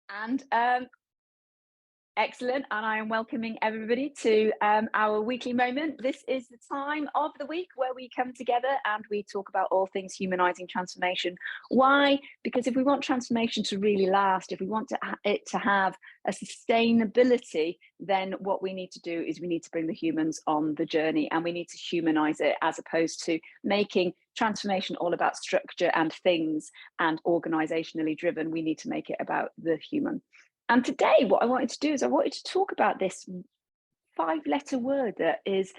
And excellent, and I am welcoming everybody to our weekly moment. This is the time of the week where we come together and we talk about all things humanizing transformation. Why? Because if we want transformation to really last, if we want it to have a sustainability, then what we need to do is we need to bring the humans on the journey, and we need to humanize it, as opposed to making transformation all about structure and things and organizationally driven. We need to make it about the human. And today, what I wanted to do is I wanted to talk about this 5-letter word that is,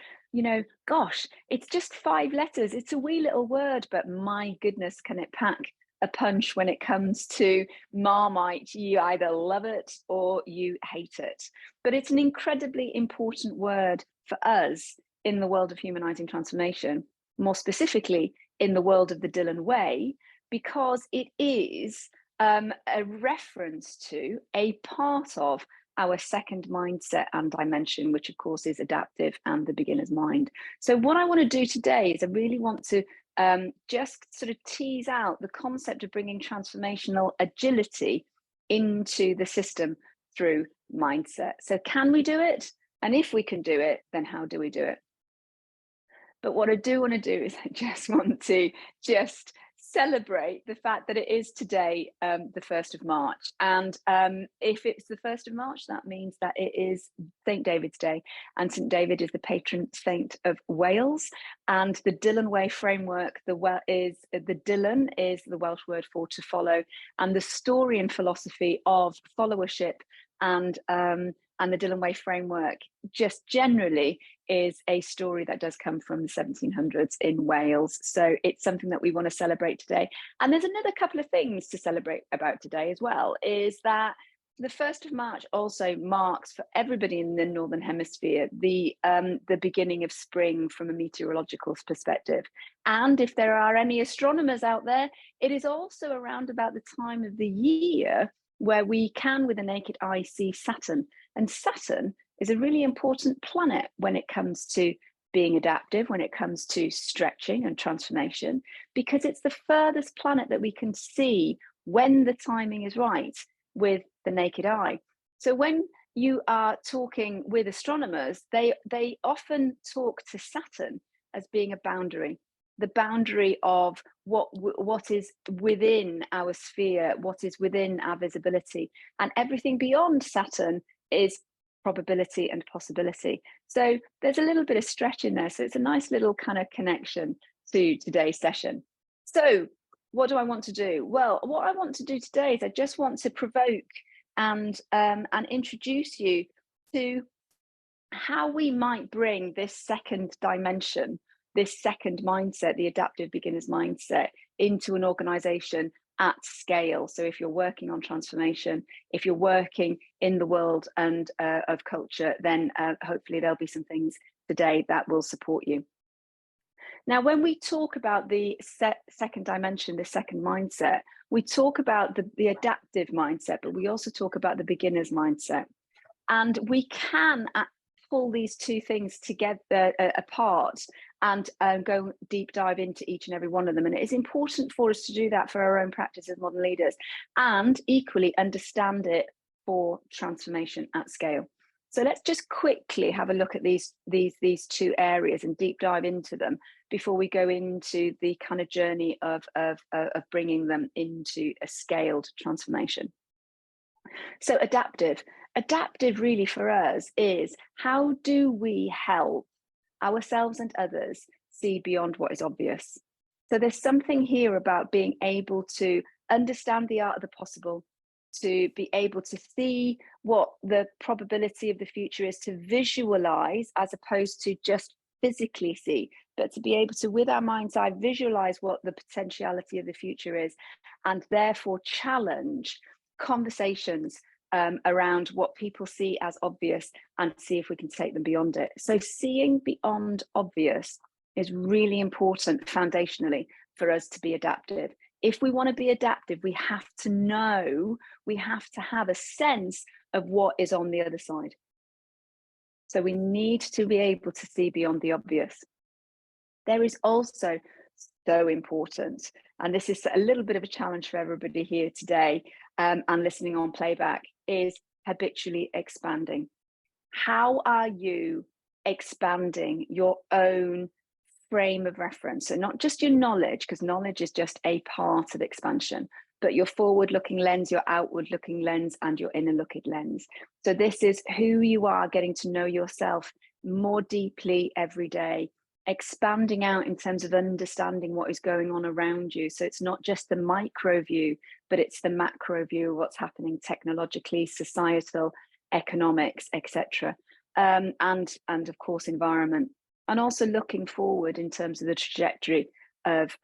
gosh, it's just 5 letters. It's a wee little word, but my goodness, can it pack a punch when it comes to Marmite. You either love it or you hate it. But it's an incredibly important word for us in the world of humanizing transformation, more specifically in the world of the Dilyn way, because it is a reference to a part of our second mindset and dimension, which of course is adaptive and the beginner's mind. So what I want to do today is I really want to just sort of tease out the concept of bringing transformational agility into the system through mindset. So can we do it? And if we can do it, then how do we do it? But what I do want to do is I just want to celebrate the fact that it is today, the 1st of March. And if it's the 1st of March, that means that it is St. David's Day. And St. David is the patron saint of Wales. And the Dilyn way framework, the Dilyn is the Welsh word for to follow. And the story and philosophy of followership and the Dilyn way framework just generally is a story that does come from the 1700s in Wales. So it's something that we want to celebrate today. And there's another couple of things to celebrate about today as well, is that the 1st of March also marks for everybody in the Northern Hemisphere the beginning of spring from a meteorological perspective. And if there are any astronomers out there, it is also around about the time of the year where we can, with the naked eye, see Saturn. And Saturn is a really important planet when it comes to being adaptive, when it comes to stretching and transformation, because it's the furthest planet that we can see when the timing is right with the naked eye. So when you are talking with astronomers, they often talk to Saturn as being a boundary. The boundary of what is within our sphere, what is within our visibility, and everything beyond Saturn is probability and possibility. So there's a little bit of stretch in there. So it's a nice little kind of connection to today's session. So what do I want to do? Well, what I want to do today is I just want to provoke and introduce you to how we might bring this second dimension, this second mindset, the adaptive beginner's mindset, into an organization at scale. So if you're working on transformation, if you're working in the world and of culture, then hopefully there'll be some things today that will support you. Now, when we talk about the second dimension, the second mindset, we talk about the adaptive mindset, but we also talk about the beginner's mindset. And we can pull these two things together apart and go deep dive into each and every one of them. And it is important for us to do that for our own practice as modern leaders, and equally understand it for transformation at scale. So let's just quickly have a look at these two areas and deep dive into them before we go into the kind of journey of bringing them into a scaled transformation. So adaptive really for us is, how do we help ourselves and others see beyond what is obvious? So there's something here about being able to understand the art of the possible, to be able to see what the probability of the future is, to visualize as opposed to just physically see, but to be able to, with our mind's eye, visualize what the potentiality of the future is, and therefore challenge conversations around what people see as obvious and see if we can take them beyond it. So seeing beyond obvious is really important foundationally for us to be adaptive. If we want to be adaptive, we have to know, we have to have a sense of what is on the other side. So we need to be able to see beyond the obvious. There is also so important. And this is a little bit of a challenge for everybody here today, and listening on playback, is habitually expanding. How are you expanding your own frame of reference? So not just your knowledge, because knowledge is just a part of expansion, but your forward-looking lens, your outward-looking lens, and your inner-looking lens. So this is who you are, getting to know yourself more deeply every day, expanding out in terms of understanding what is going on around you. So it's not just the micro view, but it's the macro view of what's happening technologically, societal, economics, etc. And of course, environment. And also looking forward in terms of the trajectory of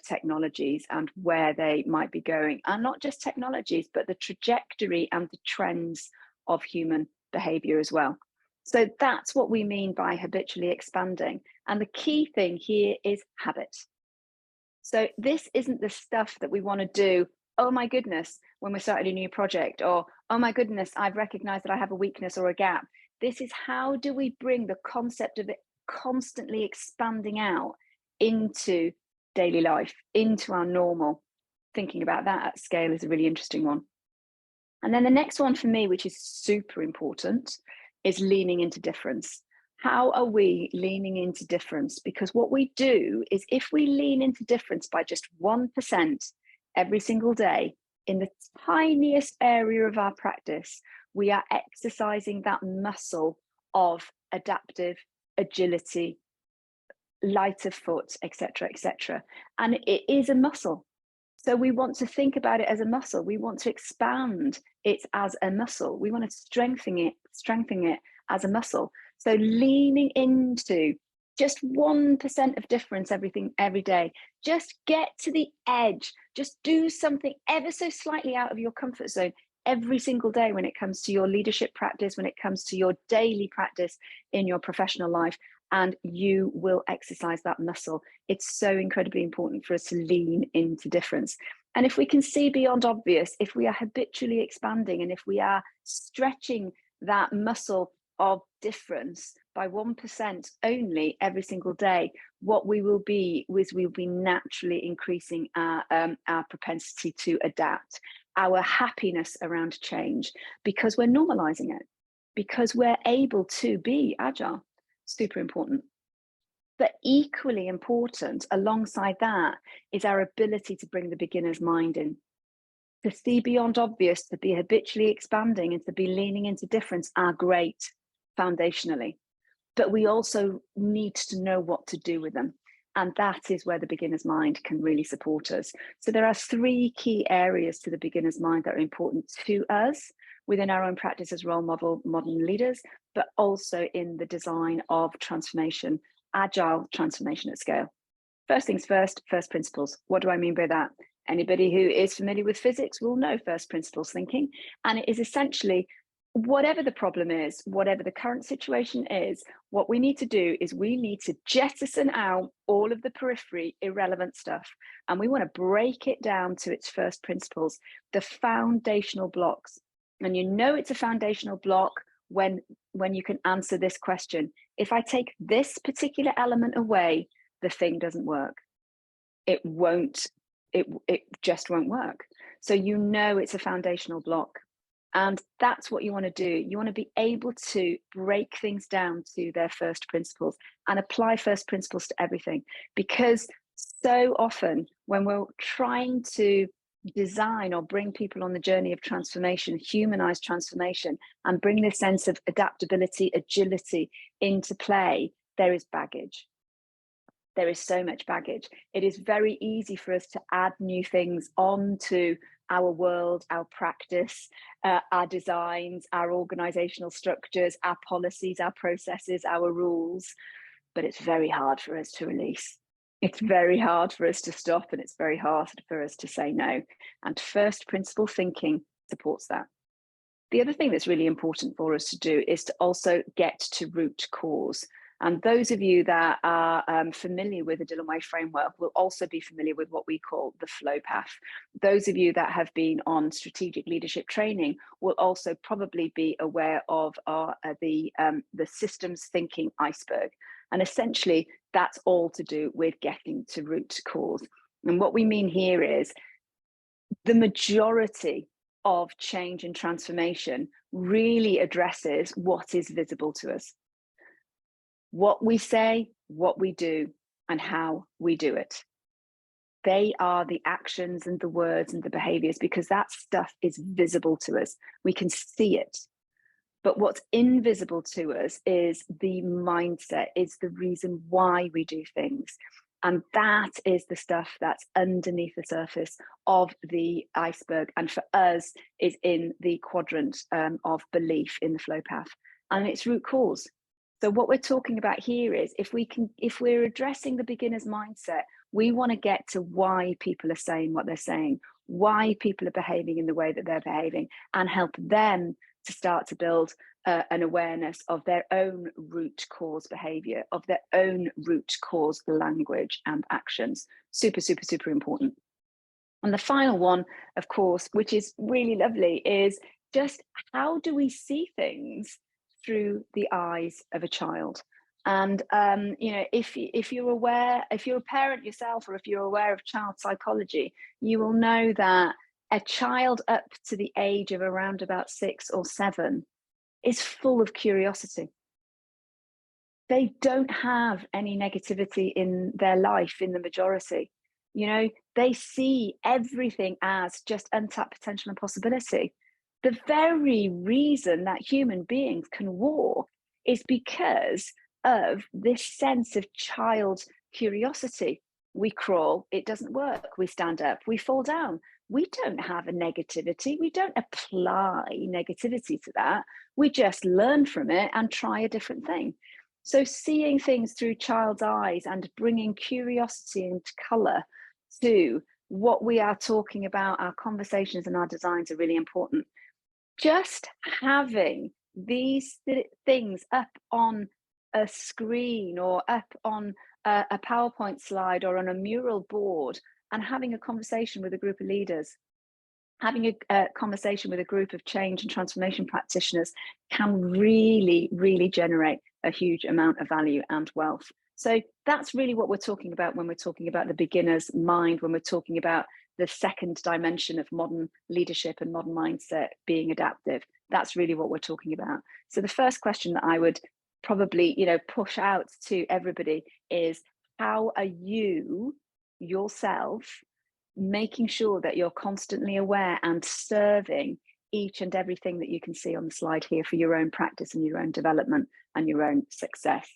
technologies and where they might be going. And not just technologies, but the trajectory and the trends of human behavior as well. So that's what we mean by habitually expanding. And the key thing here is habit. So this isn't the stuff that we want to do, oh my goodness, when we're starting a new project, or oh my goodness, I've recognized that I have a weakness or a gap. This is how do we bring the concept of it constantly expanding out into daily life, into our normal. Thinking about that at scale is a really interesting one. And then the next one for me, which is super important, is leaning into difference. How are we leaning into difference? Because what we do is, if we lean into difference by just 1% every single day in the tiniest area of our practice, we are exercising that muscle of adaptive agility, light of foot, etc., etc. And it is a muscle. So we want to think about it as a muscle. We want to expand it as a muscle. We want to strengthen it as a muscle. So leaning into just 1% of difference every day. Just get to the edge. Just do something ever so slightly out of your comfort zone every single day when it comes to your leadership practice, when it comes to your daily practice in your professional life, and you will exercise that muscle. It's so incredibly important for us to lean into difference. And if we can see beyond obvious, if we are habitually expanding, and if we are stretching that muscle of difference by 1% only every single day, what we will be is we'll be naturally increasing our propensity to adapt, our happiness around change, because we're normalizing it, because we're able to be agile. Super important. But equally important alongside that is our ability to bring the beginner's mind in, to see beyond obvious, to be habitually expanding, and to be leaning into difference are great foundationally. But we also need to know what to do with them. And that is where the beginner's mind can really support us. So there are 3 key areas to the beginner's mind that are important to us within our own practice as role modern leaders, but also in the design of transformation, agile transformation at scale. First things first principles. What do I mean by that? Anybody who is familiar with physics will know first principles thinking. And it is essentially, whatever the problem is, whatever the current situation is, what we need to do is we need to jettison out all of the periphery irrelevant stuff. And we want to break it down to its first principles, the foundational blocks. And you know it's a foundational block when you can answer this question. If I take this particular element away, the thing doesn't work. It just won't work. So you know it's a foundational block. And that's what you want to do. You want to be able to break things down to their first principles and apply first principles to everything. Because so often when we're trying to design or bring people on the journey of transformation, humanize transformation, and bring this sense of adaptability, agility into play, there is baggage. There is so much baggage. It is very easy for us to add new things onto our world, our practice, our designs, our organizational structures, our policies, our processes, our rules, but it's very hard for us to release. It's very hard for us to stop, and it's very hard for us to say no. And first principle thinking supports that. The other thing that's really important for us to do is to also get to root cause. And those of you that are familiar with the Dilyn Way framework will also be familiar with what we call the flow path. Those of you that have been on strategic leadership training will also probably be aware of the systems thinking iceberg. And essentially, that's all to do with getting to root cause. And what we mean here is the majority of change and transformation really addresses what is visible to us. What we say, what we do, and how we do it. They are the actions and the words and the behaviors, because that stuff is visible to us. We can see it. But what's invisible to us is the mindset, is the reason why we do things. And that is the stuff that's underneath the surface of the iceberg. And for us, is in the quadrant of belief in the flow path. And it's root cause. So what we're talking about here is if we're addressing the beginner's mindset, we want to get to why people are saying what they're saying, why people are behaving in the way that they're behaving, and help them to start to build an awareness of their own root cause behavior, of their own root cause language and actions. Super, super, super important. And the final one, of course, which is really lovely, is just how do we see things through the eyes of a child? And you know, if you're aware, if you're a parent yourself, or if you're aware of child psychology, you will know that a child up to the age of around about 6 or 7 is full of curiosity. They don't have any negativity in their life in the majority. You know, they see everything as just untapped potential and possibility. The very reason that human beings can walk is because of this sense of child curiosity. We crawl, it doesn't work. We stand up, we fall down. We don't have a negativity. We don't apply negativity to that. We just learn from it and try a different thing. So seeing things through child's eyes and bringing curiosity and colour to what we are talking about, our conversations and our designs, are really important. Just having these things up on a screen or up on a PowerPoint slide or on a mural board, and having a conversation with a group of leaders, having a conversation with a group of change and transformation practitioners, can really, really generate a huge amount of value and wealth. So that's really what we're talking about when we're talking about the beginner's mind, when we're talking about the second dimension of modern leadership and modern mindset being adaptive. That's really what we're talking about. So the first question that I would probably, you know, push out to everybody is, how are you yourself making sure that you're constantly aware and serving each and everything that you can see on the slide here for your own practice and your own development and your own success?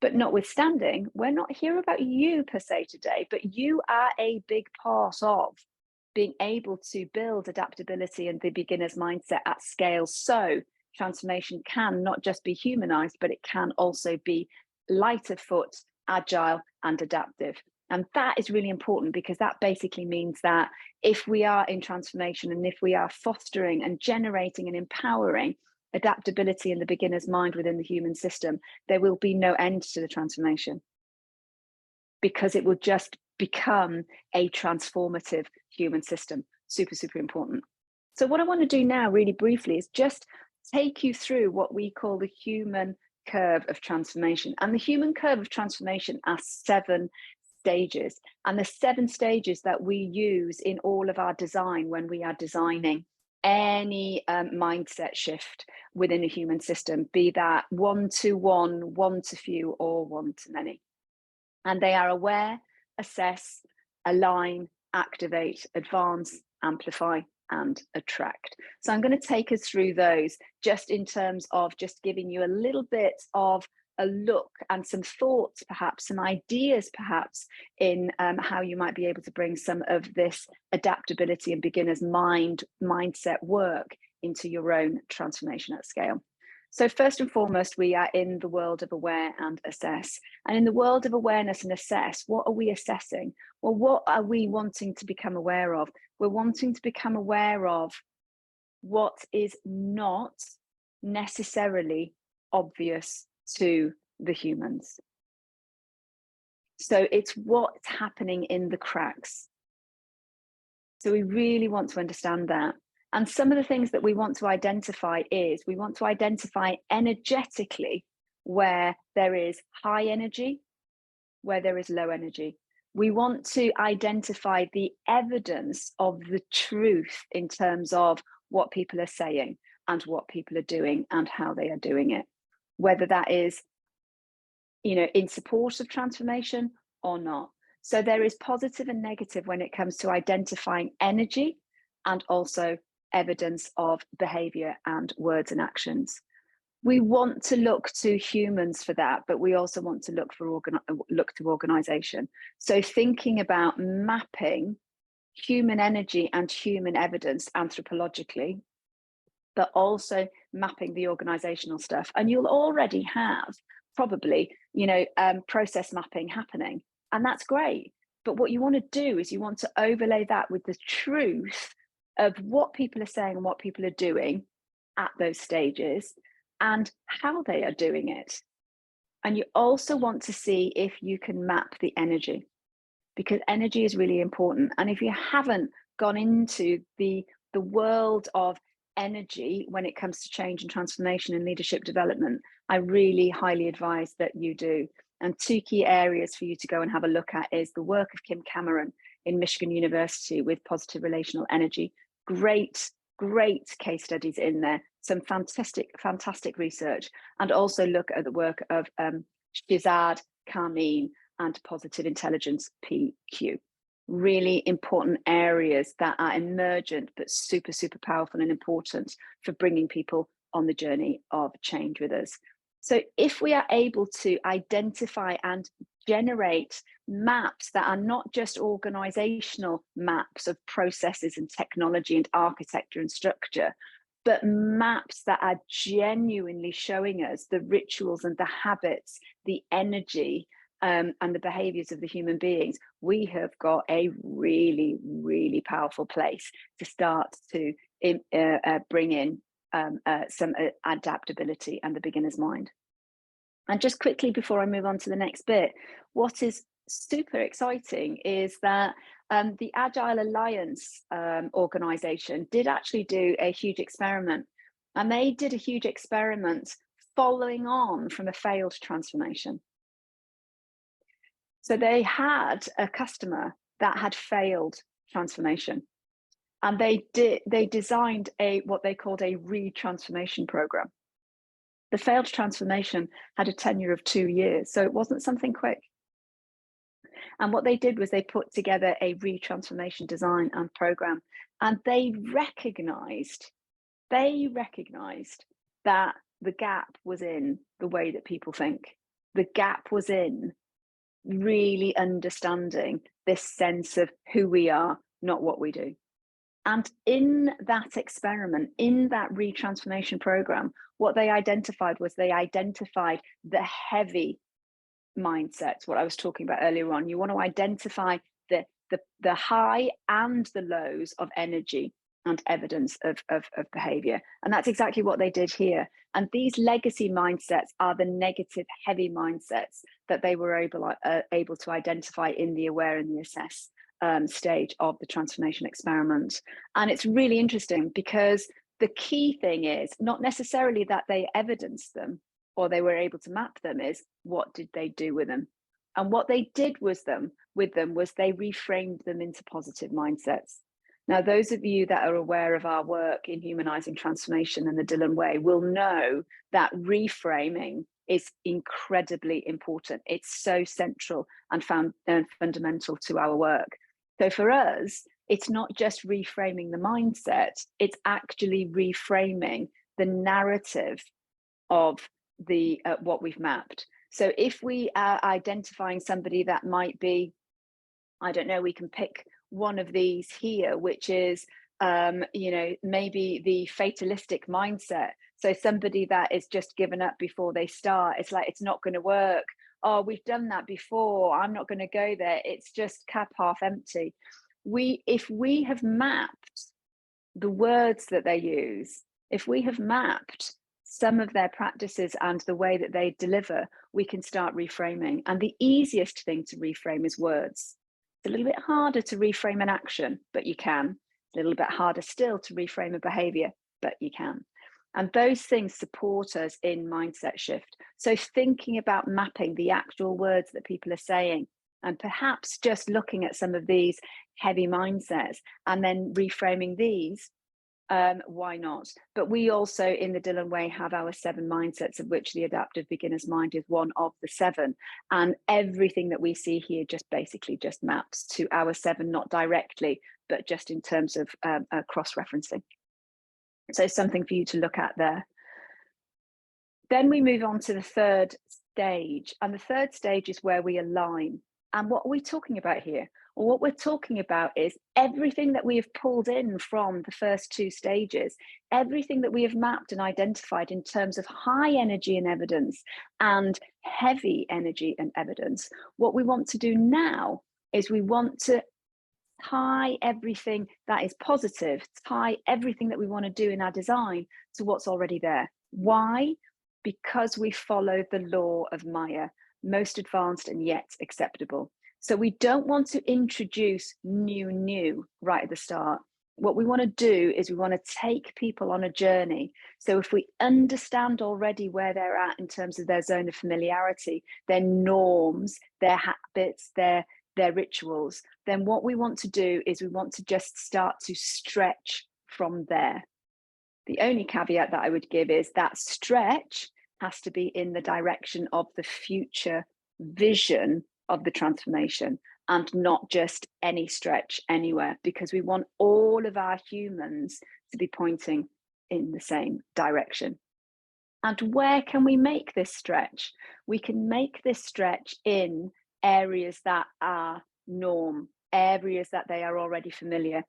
But notwithstanding, we're not here about you per se today, but you are a big part of being able to build adaptability and the beginner's mindset at scale. So transformation can not just be humanized, but it can also be light of foot, agile, and adaptive. And that is really important, because that basically means that if we are in transformation and if we are fostering and generating and empowering adaptability in the beginner's mind within the human system, there will be no end to the transformation, because it will just become a transformative human system. Super, super important. So what I want to do now really briefly is just take you through what we call the human curve of transformation. And the human curve of transformation are 7 stages, and the 7 stages that we use in all of our design when we are designing any mindset shift within a human system, be that one to one, one to few, or one to many. And they are aware, assess, align, activate, advance, amplify, and attract. So I'm going to take us through those just in terms of just giving you a little bit of a look and some thoughts, perhaps some ideas, perhaps in how you might be able to bring some of this adaptability and beginner's mindset work into your own transformation at scale. So first and foremost, we are in the world of aware and assess. And in the world of awareness and assess, what are we assessing? Well, what are we wanting to become aware of? We're wanting to become aware of what is not necessarily obvious to the humans. So it's what's happening in the cracks. So we really want to understand that. And some of the things that we want to identify is, we want to identify energetically where there is high energy where there is low energy. We want to identify the evidence of the truth in terms of what people are saying and what people are doing and how they are doing it, whether that is, in support of transformation or not. So there is positive and negative when it comes to identifying energy and also evidence of behavior and words and actions. We want to look to humans for that, but we also want to look to organization. So thinking about mapping human energy and human evidence anthropologically, but also mapping the organizational stuff. And you'll already have probably, process mapping happening, and that's great. But what you want to do is you want to overlay that with the truth of what people are saying and what people are doing at those stages and how they are doing it. And you also want to see if you can map the energy, because energy is really important. And if you haven't gone into the world of energy when it comes to change and transformation and leadership development, I really highly advise that you do. And two key areas for you to go and have a look at is the work of Kim Cameron in Michigan University with positive relational energy. Great case studies in there, some fantastic research, and also look at the work of Shizad Karmeen and positive intelligence, PQ. Really important areas that are emergent but super powerful and important for bringing people on the journey of change with us. So if we are able to identify and generate maps that are not just organizational maps of processes and technology and architecture and structure, but maps that are genuinely showing us the rituals and the habits, the energy, and the behaviors of the human beings, we have got a really powerful place to start to bring in some adaptability and the beginner's mind. And just quickly before I move on to the next bit, what is super exciting is that the Agile Alliance organization did actually do a huge experiment, and they did a huge experiment following on from a failed transformation. So they had a customer that had failed transformation, and they designed what they called a re-transformation program. The failed transformation had a tenure of 2 years, so it wasn't something quick. And what they did was they put together a re-transformation design and program, and they recognized that the gap was in the way that people think. The gap was in really understanding this sense of who we are, not what we do. And in that experiment, in that retransformation program, what they identified was the heavy mindsets, what I was talking about earlier on. You want to identify the high and the lows of energy and evidence of behavior. And that's exactly what they did here. And these legacy mindsets are the negative, heavy mindsets that they were able to identify in the aware and the assess stage of the transformation experiment. And it's really interesting because the key thing is not necessarily that they evidenced them or they were able to map them, is what did they do with them? And what they did with them was they reframed them into positive mindsets. Now, those of you that are aware of our work in Humanising Transformation and the Dilyn Way will know that reframing is incredibly important. It's so central and fundamental to our work. So for us, it's not just reframing the mindset, it's actually reframing the narrative of the what we've mapped. So if we are identifying somebody that might be, I don't know, we can pick one of these here, which is, maybe the fatalistic mindset. So somebody that is just given up before they start. It's like, it's not going to work. Oh, we've done that before. I'm not going to go there. It's just cup half empty. If we have mapped the words that they use, if we have mapped some of their practices and the way that they deliver, we can start reframing. And the easiest thing to reframe is words. It's a little bit harder to reframe an action, but you can. It's a little bit harder still to reframe a behavior, but you can. And those things support us in mindset shift. So thinking about mapping the actual words that people are saying, and perhaps just looking at some of these heavy mindsets and then reframing these, why not? But we also in the Dilyn Way have our 7 mindsets, of which the adaptive beginner's mind is one of the 7. And everything that we see here just basically just maps to our 7, not directly, but just in terms of cross-referencing. So something for you to look at there. Then we move on to the 3rd stage. And the 3rd stage is where we align. And what are we talking about here? Well, what we're talking about is everything that we have pulled in from the first 2 stages, everything that we have mapped and identified in terms of high energy and evidence and heavy energy and evidence. What we want to do now is we want to tie everything that is positive, tie everything that we want to do in our design to what's already there. Why? Because we follow the law of Maya, most advanced and yet acceptable. So we don't want to introduce new right at the start. What we want to do is we want to take people on a journey. So if we understand already where they're at in terms of their zone of familiarity, their norms, their habits, their rituals, then what we want to do is we want to just start to stretch from there. The only caveat that I would give is that stretch has to be in the direction of the future vision of the transformation and not just any stretch anywhere, because we want all of our humans to be pointing in the same direction. And where can we make this stretch? We can make this stretch in areas that are norm, areas that they are already familiar,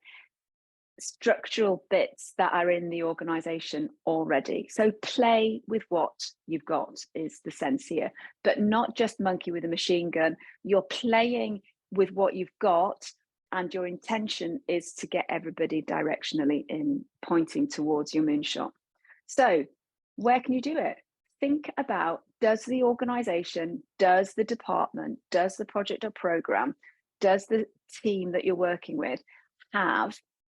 structural bits that are in the organization already. So play with what you've got is the sense here, but not just monkey with a machine gun. You're playing with what you've got, and your intention is to get everybody directionally in pointing towards your moonshot. So where can you do it? Think about, does the organization, does the department, does the project or program, does the team that you're working with have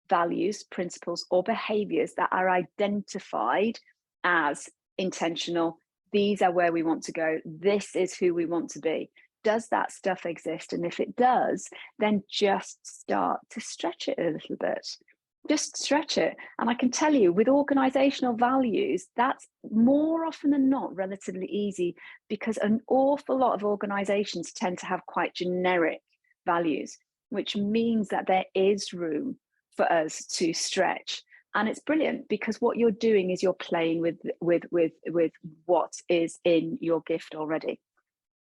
values, principles, or behaviors that are identified as intentional? These are where we want to go. This is who we want to be. Does that stuff exist? And if it does, then just start to stretch it a little bit. Just stretch it. And I can tell you, with organizational values, that's more often than not relatively easy, because an awful lot of organizations tend to have quite generic values, which means that there is room for us to stretch. And it's brilliant, because what you're doing is you're playing with what is in your gift already.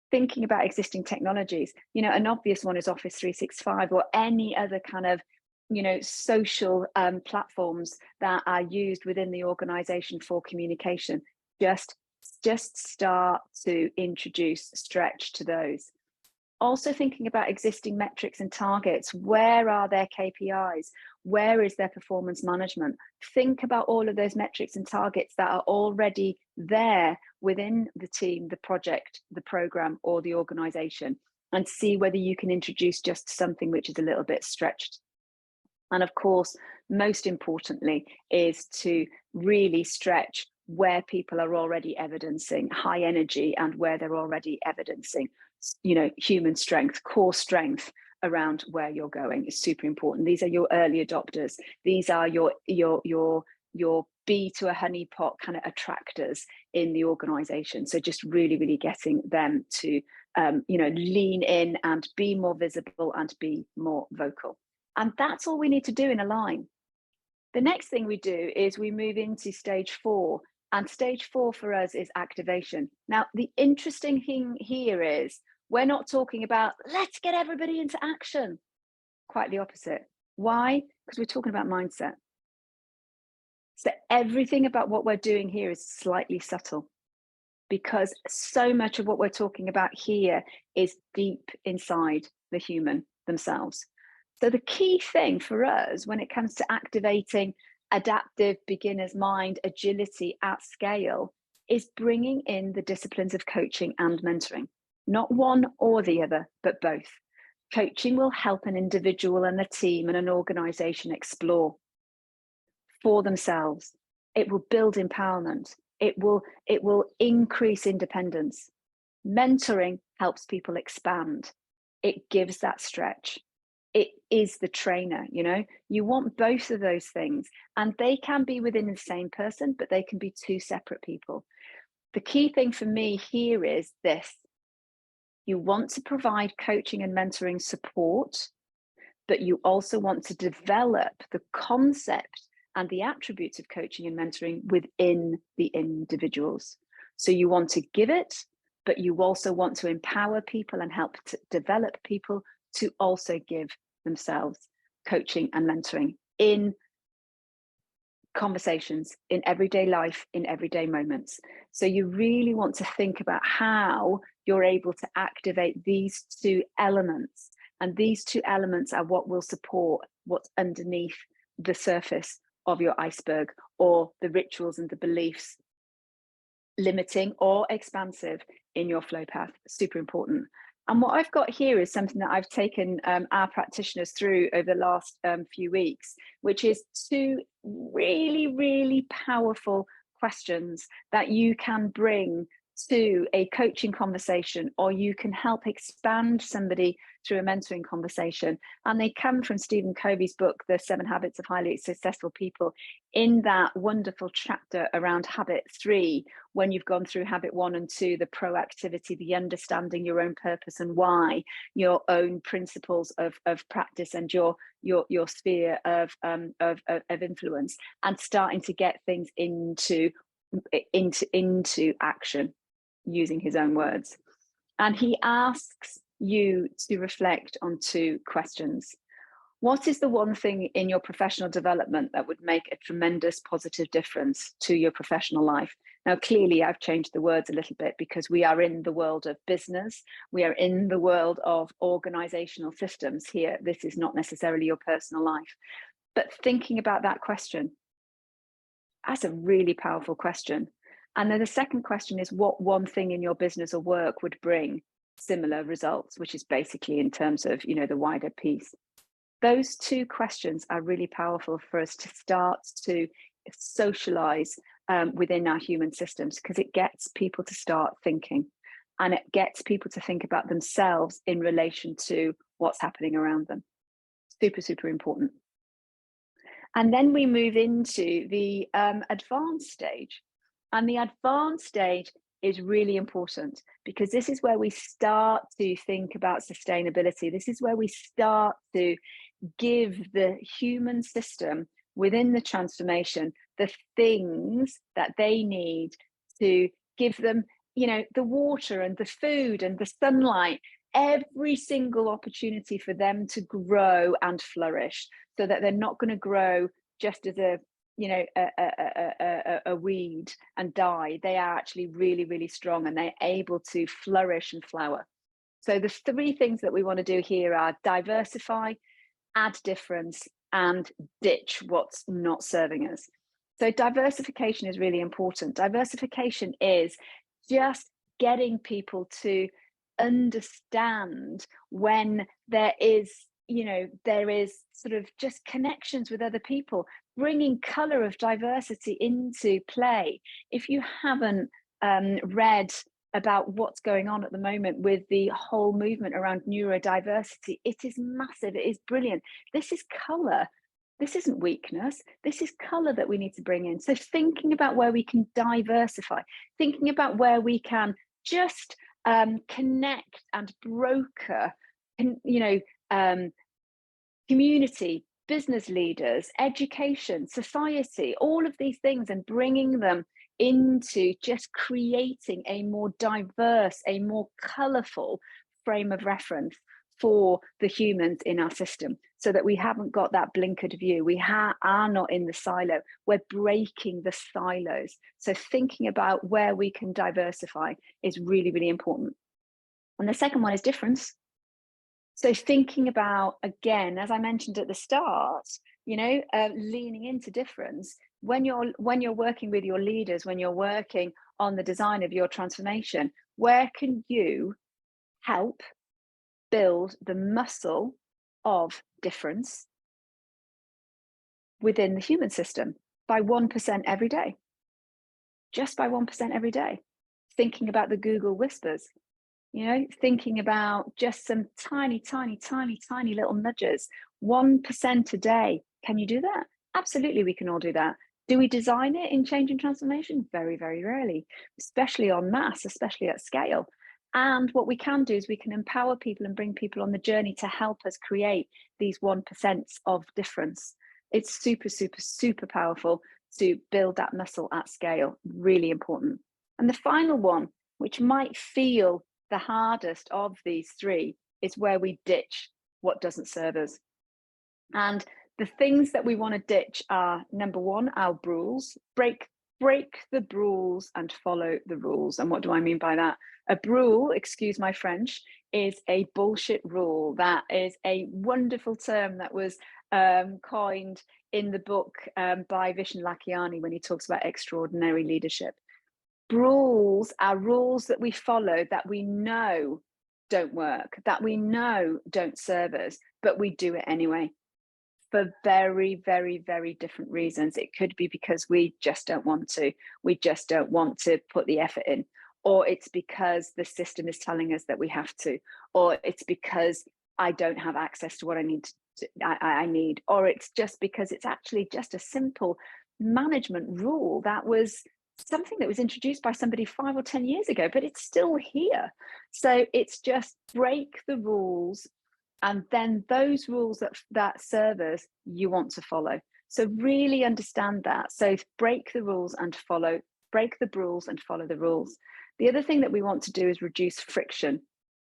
Thinking about existing technologies, an obvious one is Office 365 or any other kind of social platforms that are used within the organization for communication. Just start to introduce stretch to those. Also thinking about existing metrics and targets. Where are their KPIs? Where is their performance management? Think about all of those metrics and targets that are already there within the team, the project, the program, or the organization, and see whether you can introduce just something which is a little bit stretched. And of course, most importantly, is to really stretch where people are already evidencing high energy and where they're already evidencing, human strength, core strength around where you're going is super important. These are your early adopters. These are your bee to a honeypot kind of attractors in the organization. So just really, really getting them to, lean in and be more visible and be more vocal. And that's all we need to do in a line. The next thing we do is we move into stage 4. And stage 4 for us is activation. Now, the interesting thing here is we're not talking about, let's get everybody into action. Quite the opposite. Why? Because we're talking about mindset. So everything about what we're doing here is slightly subtle, because so much of what we're talking about here is deep inside the human themselves. So the key thing for us when it comes to activating adaptive beginner's mind, agility at scale, is bringing in the disciplines of coaching and mentoring. Not one or the other, but both. Coaching will help an individual and a team and an organization explore for themselves It will build empowerment. It will increase independence. Mentoring helps people expand. It gives that stretch. It is the trainer, you know. You want both of those things, and they can be within the same person, but they can be two separate people. The key thing for me here is this: you want to provide coaching and mentoring support, but you also want to develop the concept and the attributes of coaching and mentoring within the individuals. So you want to give it, but you also want to empower people and help to develop people to also give themselves coaching and mentoring in conversations, in everyday life, in everyday moments. So you really want to think about how you're able to activate these two elements. And these two elements are what will support what's underneath the surface of your iceberg, or the rituals and the beliefs, limiting or expansive, in your flow path. Super important. And what I've got here is something that I've taken our practitioners through over the last few weeks, which is two really, really powerful questions that you can bring to a coaching conversation, or you can help expand somebody through a mentoring conversation. And they come from Stephen Covey's book, The 7 Habits of Highly Successful People, in that wonderful chapter around habit 3, when you've gone through habit 1 and 2, the proactivity, the understanding your own purpose and why, your own principles of practice, and your sphere of influence, and starting to get things into action, using his own words. And he asks you to reflect on 2 questions. What is the one thing in your professional development that would make a tremendous positive difference to your professional life? Now, clearly, I've changed the words a little bit because we are in the world of business. We are in the world of organizational systems here. This is not necessarily your personal life. But thinking about that question, that's a really powerful question. And then the second question is, what one thing in your business or work would bring similar results, which is basically in terms of, you know, the wider piece. Those 2 questions are really powerful for us to start to socialize within our human systems, because it gets people to start thinking, and it gets people to think about themselves in relation to what's happening around them. Super, super important. And then we move into the advanced stage. And the advanced stage is really important, because this is where we start to think about sustainability. This is where we start to give the human system within the transformation the things that they need to give them, you know, the water and the food and the sunlight, every single opportunity for them to grow and flourish, so that they're not going to grow just as a, you know, a weed and die. They are actually really, really strong, and they're able to flourish and flower. So the 3 things that we want to do here are diversify, add difference, and ditch what's not serving us. So diversification is really important. Diversification is just getting people to understand when there is, you know, there is sort of just connections with other people, bringing color of diversity into play. If you haven't read about what's going on at the moment with the whole movement around neurodiversity, it is massive. It is brilliant. This is color. This isn't weakness. This is color that we need to bring in. So thinking about where we can diversify, thinking about where we can just connect and broker, you know, community, business leaders, education, society, all of these things, and bringing them into just creating a more diverse, a more colourful frame of reference for the humans in our system, so that we haven't got that blinkered view. We are not in the silo. We're breaking the silos. So thinking about where we can diversify is really, really important. And the second one is difference. So thinking about, again, as I mentioned at the start, you know, leaning into difference. When you're working with your leaders, when you're working on the design of your transformation, where can you help build the muscle of difference within the human system? by 1% every day, just by 1% every day. Thinking about the Google whispers, thinking about just some tiny, tiny, tiny, tiny little nudges, 1% a day. Can you do that? Absolutely, we can all do that. Do we design it in change and transformation? Very, very rarely, especially en masse, especially at scale. And what we can do is we can empower people and bring people on the journey to help us create these 1% of difference. It's super, super, super powerful to build that muscle at scale. Really important. And the final one, which might feel the hardest of these three, is where we ditch what doesn't serve us. And the things that we want to ditch are, number one, our rules. Break the rules and follow the rules. And what do I mean by that? A rule, excuse my French, is a bullshit rule. That is a wonderful term that was coined in the book by Vishen Lakhiani when he talks about extraordinary leadership. Rules are rules that we follow that we know don't work, that we know don't serve us, but we do it anyway for very, very, very different reasons. It could be because we just don't want to. We just don't want to put the effort in. Or it's because the system is telling us that we have to. Or it's because I don't have access to what I need. Or it's just because it's actually just a simple management rule that was something that was introduced by somebody 5 or 10 years ago, but it's still here. So it's just break the rules, and then those rules that serve us, you want to follow. So really understand that. So break the rules and follow, break the rules and follow the rules. The other thing that we want to do is reduce friction.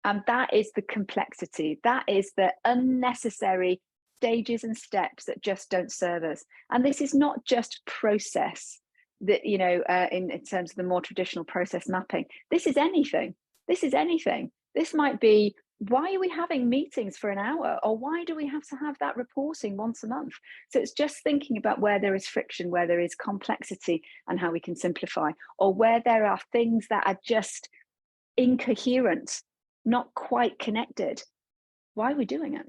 And that is the complexity. That is the unnecessary stages and steps that just don't serve us. And this is not just process that, in terms of the more traditional process mapping. This is anything. This is anything. This might be, why are we having meetings for an hour? Or why do we have to have that reporting once a month? So it's just thinking about where there is friction, where there is complexity, and how we can simplify, or where there are things that are just incoherent, not quite connected. Why are we doing it?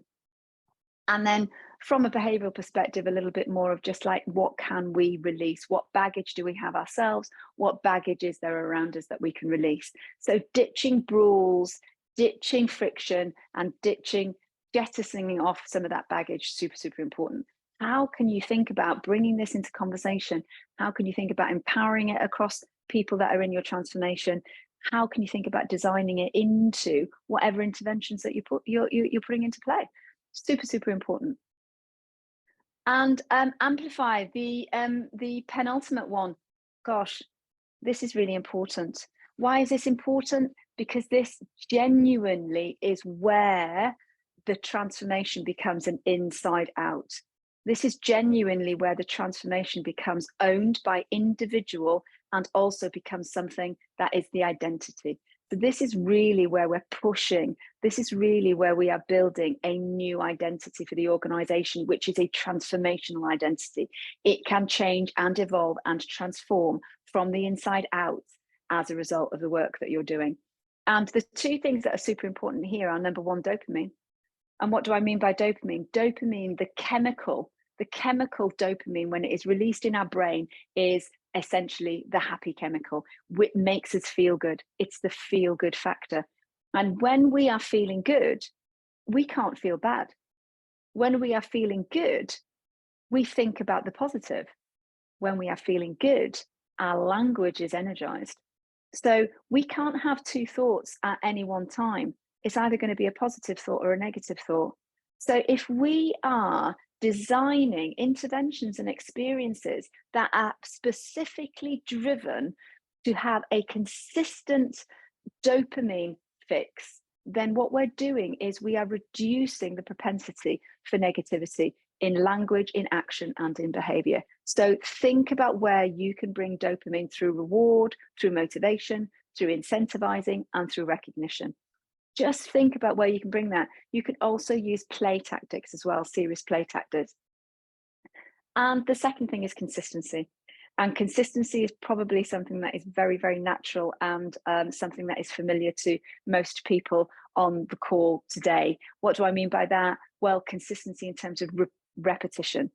And then from a behavioral perspective, a little bit more of just like, what can we release? What baggage do we have ourselves? What baggage is there around us that we can release? So ditching rules, ditching friction, and jettisoning off some of that baggage, super, super important. How can you think about bringing this into conversation? How can you think about empowering it across people that are in your transformation? How can you think about designing it into whatever interventions that you're putting into play? Super, super important. And amplify, the penultimate one. Gosh, this is really important. Why is this important? Because this genuinely is where the transformation becomes an inside out. This is genuinely where the transformation becomes owned by individual and also becomes something that is the identity. So this is really where we're pushing. This is really where we are building a new identity for the organization, which is a transformational identity. It can change and evolve and transform from the inside out as a result of the work that you're doing. And the two things that are super important here are, number one, dopamine. And what do I mean by dopamine? Dopamine, the chemical dopamine, when it is released in our brain, is essentially the happy chemical, which makes us feel good. It's the feel good factor. And when we are feeling good, we can't feel bad. When we are feeling good, we think about the positive. When we are feeling good, our language is energized. So we can't have two thoughts at any one time. It's either going to be a positive thought or a negative thought. So if we are designing interventions and experiences that are specifically driven to have a consistent dopamine fix, then what we're doing is we are reducing the propensity for negativity in language, in action, and in behavior. So think about where you can bring dopamine through reward, through motivation, through incentivizing, and through recognition. Just think about where you can bring that. You can also use play tactics as well, serious play tactics. And the second thing is consistency. And consistency is probably something that is very, very natural and something that is familiar to most people on the call today. What do I mean by that? Well, consistency in terms of repetition.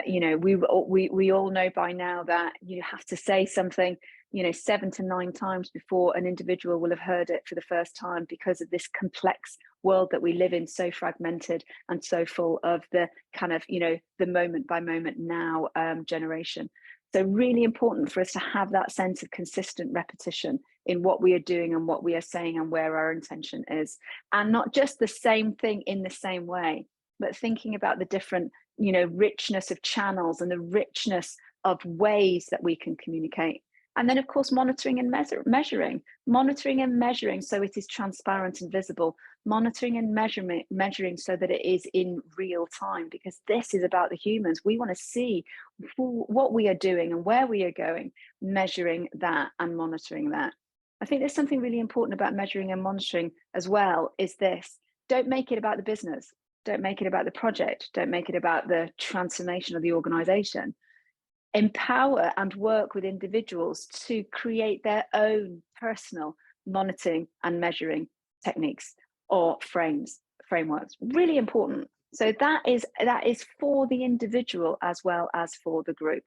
You know, we all know by now that you have to say something, you know, 7 to 9 times before an individual will have heard it for the first time, because of this complex world that we live in, so fragmented and so full of the kind of, you know, the moment by moment now generation. So really important for us to have that sense of consistent repetition in what we are doing and what we are saying and where our intention is, and not just the same thing in the same way, but thinking about the different, you know, richness of channels and the richness of ways that we can communicate. And then, of course, monitoring and measuring so it is transparent and visible, monitoring and measuring so that it is in real time, because this is about the humans. We want to see what we are doing and where we are going, measuring that and monitoring that. I think there's something really important about measuring and monitoring as well, is this: don't make it about the business. Don't make it about the project. Don't make it about the transformation of the organization. Empower and work with individuals to create their own personal monitoring and measuring techniques or frameworks. Really important. So that is for the individual as well as for the group.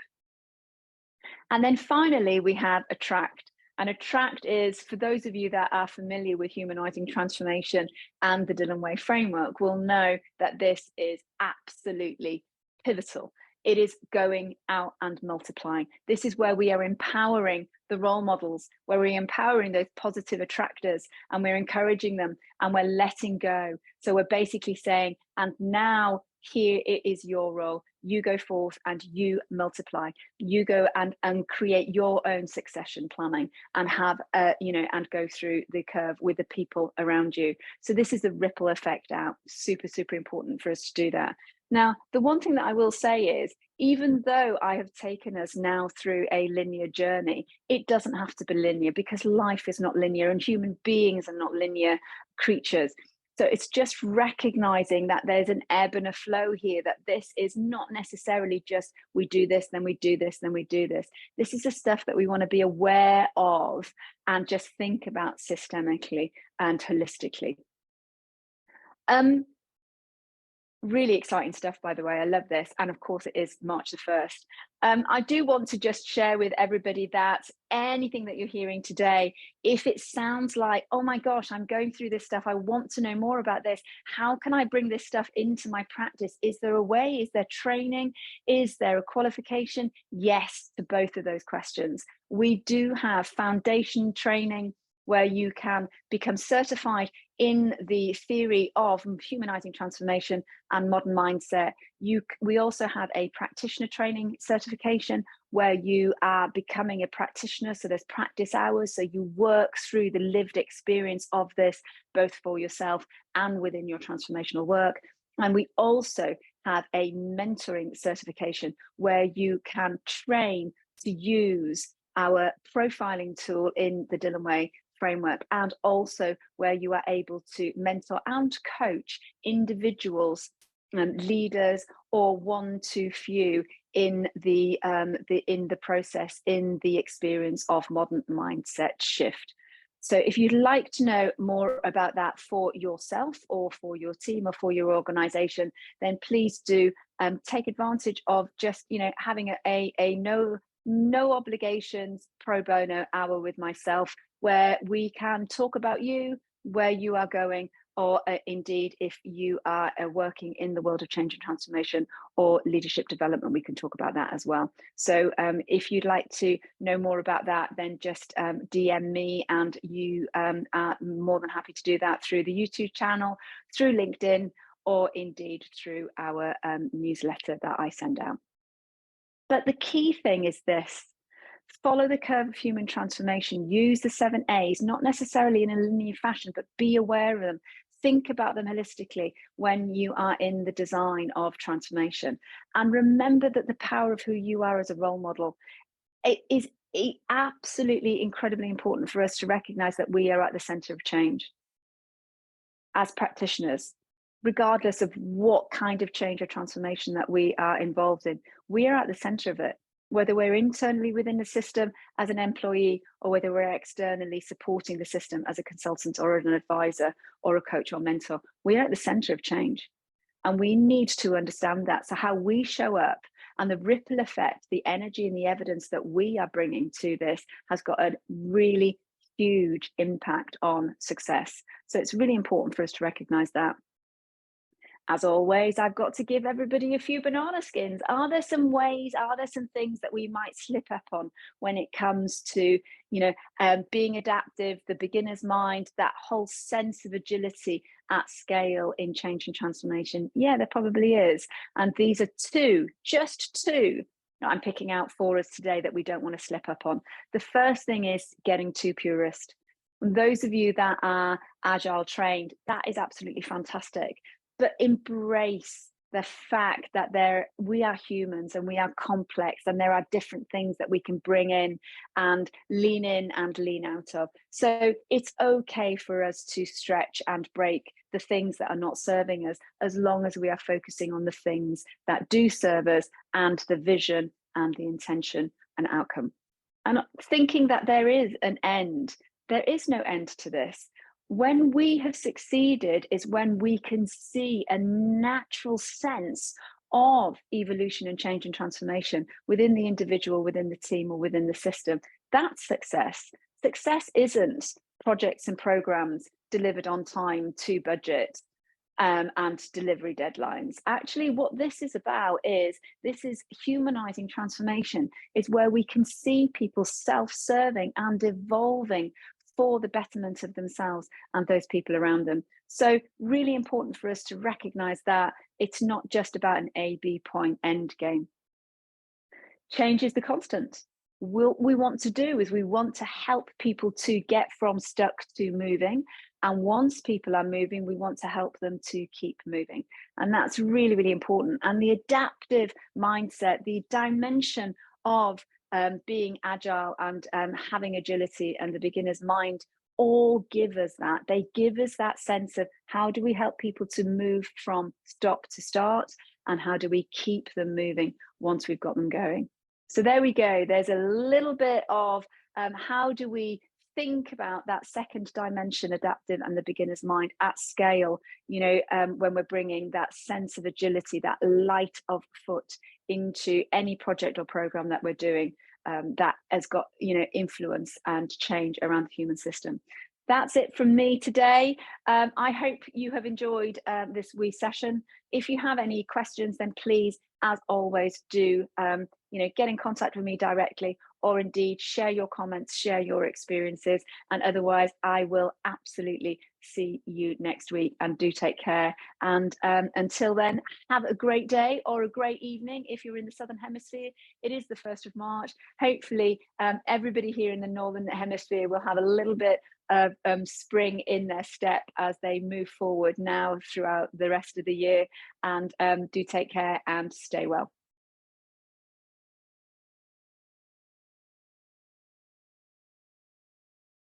And then finally, we have attract. And attract is, for those of you that are familiar with Humanising Transformation and the Dilyn Way framework, will know that this is absolutely pivotal. It is going out and multiplying. This is where we are empowering the role models, where we're empowering those positive attractors, and we're encouraging them, and we're letting go. So we're basically saying, and now here it is your role. You go forth and you multiply. You go and create your own succession planning, and have you know, and go through the curve with the people around you. So this is the ripple effect out. Super, super important for us to do that. Now, the one thing that I will say is, even though I have taken us now through a linear journey, it doesn't have to be linear, because life is not linear and human beings are not linear creatures. So it's just recognizing that there's an ebb and a flow here, that this is not necessarily just we do this, then we do this, then we do this. This is the stuff that we want to be aware of and just think about systemically and holistically. Really exciting stuff, by the way. I love this. And of course, it is March the 1st. I do want to just share with everybody that anything that you're hearing today, if it sounds like, oh my gosh, I'm going through this stuff, I want to know more about this, how can I bring this stuff into my practice? Is there a way? Is there training? Is there a qualification? Yes to both of those questions. We do have foundation training where you can become certified in the theory of humanizing transformation and modern mindset. We also have a practitioner training certification where you are becoming a practitioner. So there's practice hours. So you work through the lived experience of this, both for yourself and within your transformational work. And we also have a mentoring certification where you can train to use our profiling tool in the Dilyn Way framework, and also where you are able to mentor and coach individuals, leaders, or one to few in the process, in the experience of modern mindset shift. So if you'd like to know more about that for yourself or for your team or for your organization, then please do take advantage of just, you know, having a no obligations pro bono hour with myself, where we can talk about you, where you are going, or indeed, if you are working in the world of change and transformation or leadership development, we can talk about that as well. So if you'd like to know more about that, then just DM me, and you are more than happy to do that through the YouTube channel, through LinkedIn, or indeed through our newsletter that I send out. But the key thing is this: follow the curve of human transformation, use the 7 A's, not necessarily in a linear fashion, but be aware of them. Think about them holistically when you are in the design of transformation. And remember that the power of who you are as a role model, it is absolutely incredibly important for us to recognize that we are at the center of change as practitioners. Regardless of what kind of change or transformation that we are involved in, we are at the center of it, whether we're internally within the system as an employee, or whether we're externally supporting the system as a consultant or an advisor or a coach or mentor. We are at the center of change, and we need to understand that. So how we show up And the ripple effect, the energy and the evidence that we are bringing to this has got a really huge impact on success. So it's really important for us to recognize that. As always, I've got to give everybody a few banana skins. Are there some ways, are there some things that we might slip up on when it comes to, being adaptive, the beginner's mind, that whole sense of agility at scale in change and transformation? Yeah, there probably is. And these are just two that I'm picking out for us today that we don't want to slip up on. The first thing is getting too purist. And those of you that are agile trained, that is absolutely fantastic. But embrace the fact that we are humans and we are complex, and there are different things that we can bring in and lean out of. So it's okay for us to stretch and break the things that are not serving us, as long as we are focusing on the things that do serve us and the vision and the intention and outcome. And thinking that there is an end, there is no end to this. When we have succeeded is when we can see a natural sense of evolution and change and transformation within the individual, within the team, or within the system. That's success. Success isn't projects and programs delivered on time to budget and delivery deadlines. Actually, what this is about is humanizing transformation. It's where we can see people self-serving and evolving for the betterment of themselves and those people around them. So really important for us to recognize that it's not just about an A-B point end game. Change is the constant. What we want to do is we want to help people to get from stuck to moving. And once people are moving, we want to help them to keep moving. And that's really, really important. And the adaptive mindset, the dimension of being agile and having agility and the beginner's mind all give us that. They give us that sense of how do we help people to move from stop to start, and how do we keep them moving once we've got them going. So there we go. There's a little bit of how do we think about that second dimension, adaptive and the beginner's mind at scale, when we're bringing that sense of agility, that light of foot into any project or program that we're doing that has got, influence and change around the human system. That's it from me today. I hope you have enjoyed this wee session. If you have any questions, then please, as always, do get in contact with me directly, or indeed share your comments, share your experiences. And otherwise, I will absolutely see you next week, and do take care. And until then, have a great day or a great evening if you're in the Southern Hemisphere. It is the 1st of March. Hopefully, everybody here in the Northern Hemisphere will have a little bit of spring in their step as they move forward now throughout the rest of the year. And do take care and stay well.